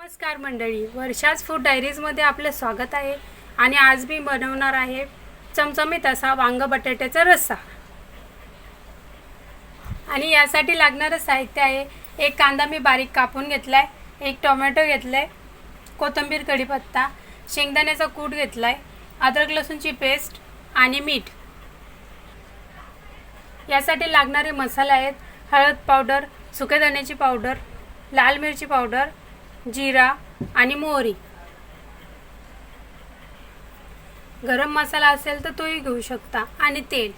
नमस्कार मंडळी, वर्षाज फूड डायरीजमध्ये आपलं स्वागत आहे. आणि आज मी बनवणार आहे चमचमीत असा वांग बटाट्याचा रस्सा. आणि यासाठी लागणारं साहित्य आहे: एक कांदा मी बारीक कापून घेतलाय, एक टोमॅटो घेतलाय, कोथिंबीर, कढीपत्ता, शेंगदाण्याचा कूट घेतलाय, अद्रक लसूणची पेस्ट आणि मीठ. यासाठी लागणारे मसाले आहेत: हळद पावडर, सुके धण्याची पावडर, लाल मिरची पावडर, जीरा आणि मोहरी. गरम मसाला असेल तर तोही घेऊ शकता. आणि तेल.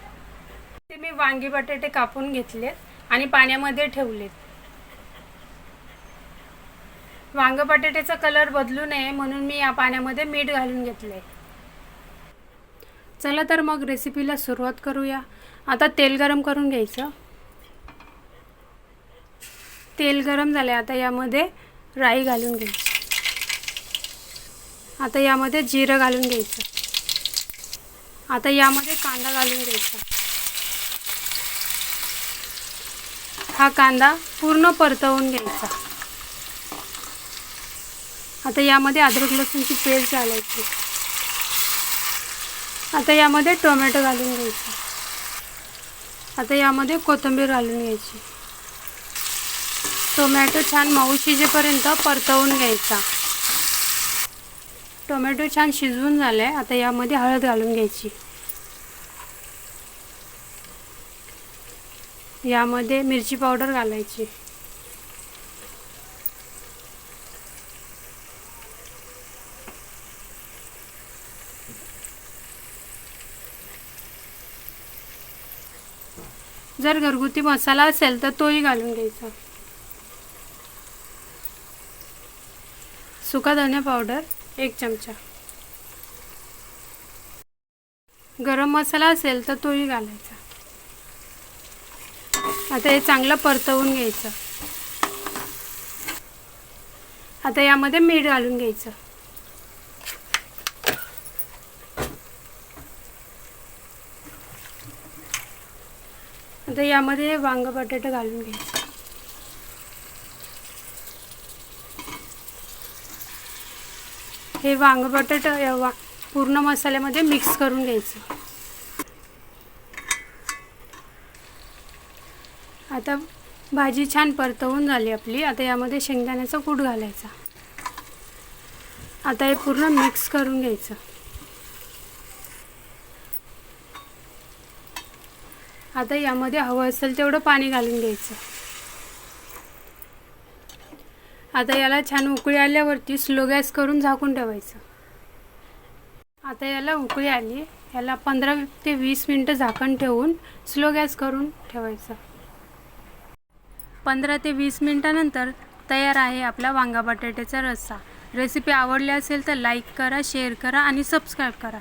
ते मी वांगी बटाटे कापून घेतलेत आणि पाण्यामध्ये ठेवलेत. वांग बटाट्याचा कलर बदलू नये म्हणून मी या पाण्यामध्ये मीठ घालून घेतले. चला तर मग रेसिपीला सुरुवात करूया. आता तेल गरम करून घ्यायचं. तेल गरम झाले. आता यामध्ये राई घालून घ्यायची. आता यामध्ये जिरं घालून घ्यायचं. आता यामध्ये कांदा घालून घ्यायचा. हा कांदा पूर्ण परतवून घ्यायचा. आता यामध्ये अद्रक लसूणची पेस्ट घालायची. आता यामध्ये टोमॅटो घालून घ्यायचा. आता यामध्ये कोथिंबीर घालून घ्यायची. टोमॅटो छान मऊ शिजेपर्यंत परतवून घ्यायचा. टोमॅटो छान शिजवून झाले. आता यामध्ये हळद घालून घ्यायची. यामध्ये मिरची पावडर घालायची. जर घरगुती मसाला असेल तर तोही घालून घ्यायचा. सुका धने पावडर 1 चमचा. गरम मसाला असेल तर तोही घालायचा. आता हे चांगलं परतवून घ्यायचं. आता यामध्ये मीठ घालून घ्यायचं. आता यामध्ये वांग बटाटे घालून घ्यायचं. हे वांग बटाटा पूर्ण मसाल्यामध्ये मिक्स करून घ्यायचं. आता भाजी छान परतवून झाली आपली. आता यामध्ये शेंगदाण्याचा कूट घालायचा. आता हे पूर्ण मिक्स करून घ्यायचं. आता यामध्ये हवं असेल तेवढं पाणी घालून घ्यायचं. आता याला छान उकळी आल्यावरती स्लो गॅस करून झाकून ठेवायचं. आता याला उकळी आली. याला 15 ते 20 मिनिटं झाकण ठेवून स्लो गॅस करून ठेवायचं. 15 ते 20 मिनिटानंतर तयार आहे आपला वांगा बटाट्याचा रस्सा. रेसिपी आवडली असेल तर लाईक करा, शेअर करा आणि सबस्क्राईब करा.